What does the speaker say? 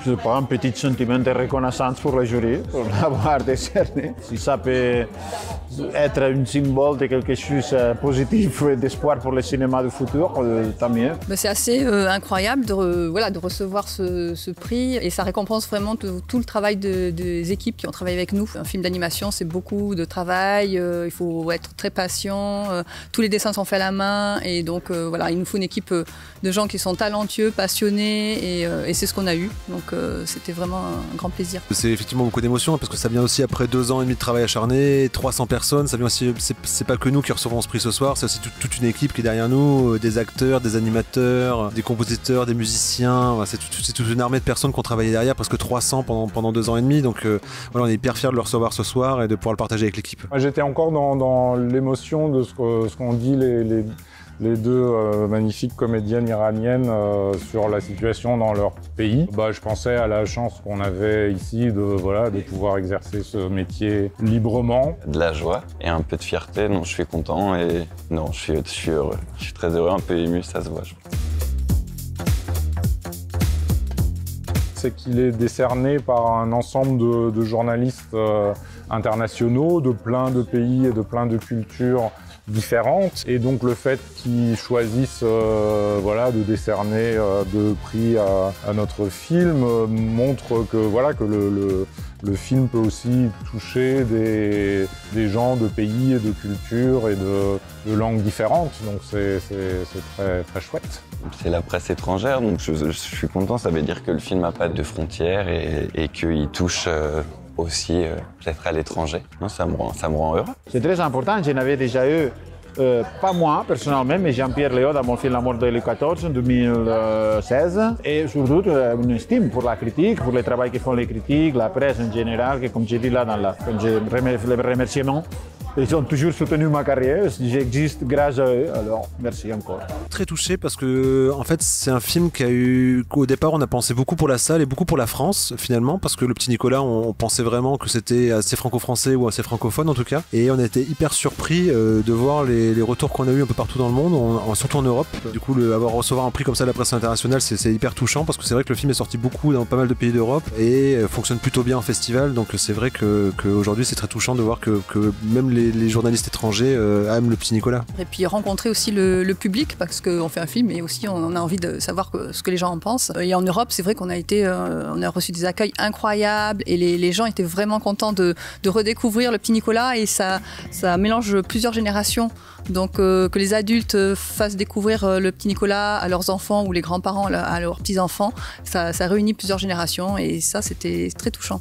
je sais pas, un petit sentiment de reconnaissance pour le jury, pour l'avoir décerné. Si ça peut être un symbole de quelque chose de positif et d'espoir pour le cinéma du futur, tant mieux. C'est assez incroyable de recevoir ce prix et ça récompense vraiment tout le travail des équipes qui ont travaillé avec nous. Un film d'animation, c'est beaucoup de travail, il faut être très patient, tous les dessins sont faits à la main et donc il nous faut une équipe de gens qui sont talentueux, passionnés et c'est ce qu'on a eu. Donc c'était vraiment un grand plaisir. C'est effectivement beaucoup d'émotions parce que ça vient aussi après 2 ans et demi de travail acharné, 300 personnes, ça vient aussi, c'est pas que nous qui recevons ce prix ce soir, c'est aussi toute une équipe qui est derrière nous, des acteurs, des animateurs, des compositeurs, des musiciens, c'est toute une armée de personnes qui ont travaillé derrière, presque 300 pendant 2 ans et demi, donc on est hyper fiers de le recevoir ce soir et de pouvoir le partager avec l'équipe. J'étais encore dans l'émotion de ce qu'ont dit les deux magnifiques comédiennes iraniennes sur la situation dans leur pays. Je pensais à la chance qu'on avait ici de pouvoir exercer ce métier librement. De la joie et un peu de fierté, non, je suis content et non, je suis heureux. Je suis très heureux, un peu ému, ça se voit. C'est qu'il est décerné par un ensemble de journalistes internationaux de plein de pays et de plein de cultures différentes. Et donc le fait qu'ils choisissent de décerner de prix à notre film montre que le film peut aussi toucher des gens de pays et de cultures et de langues différentes. Donc c'est très, très chouette. C'est la presse étrangère, donc je suis content. Ça veut dire que le film n'a pas de frontières et qu'il touche aussi peut-être à l'étranger. Non, ça me rend heureux. C'est très important, j'en avais déjà eu, pas moi personnellement, mais Jean-Pierre Léaud dans mon film La mort de Louis XIV en 2016. Et surtout une estime pour la critique, pour le travail que font les critiques, la presse en général, que comme j'ai dit là, quand j'ai les remerciements, ils ont toujours soutenu ma carrière, j'existe grâce à eux, alors merci encore. Très touché parce que en fait c'est un film qu'au départ on a pensé beaucoup pour la salle et beaucoup pour la France finalement, parce que Le Petit Nicolas on pensait vraiment que c'était assez franco-français ou assez francophone en tout cas, et on a été hyper surpris de voir les retours qu'on a eu un peu partout dans le monde, surtout en Europe. Du coup recevoir un prix comme ça de la presse internationale c'est hyper touchant parce que c'est vrai que le film est sorti beaucoup dans pas mal de pays d'Europe et fonctionne plutôt bien en festival, donc c'est vrai qu'aujourd'hui c'est très touchant de voir que même les journalistes étrangers aiment Le Petit Nicolas. Et puis rencontrer aussi le public, parce qu'on fait un film et aussi on a envie de savoir ce que les gens en pensent. Et en Europe, c'est vrai qu'on a reçu des accueils incroyables et les gens étaient vraiment contents de redécouvrir Le Petit Nicolas, et ça mélange plusieurs générations. Donc que les adultes fassent découvrir Le Petit Nicolas à leurs enfants ou les grands-parents à leurs petits-enfants, ça réunit plusieurs générations et ça c'était très touchant.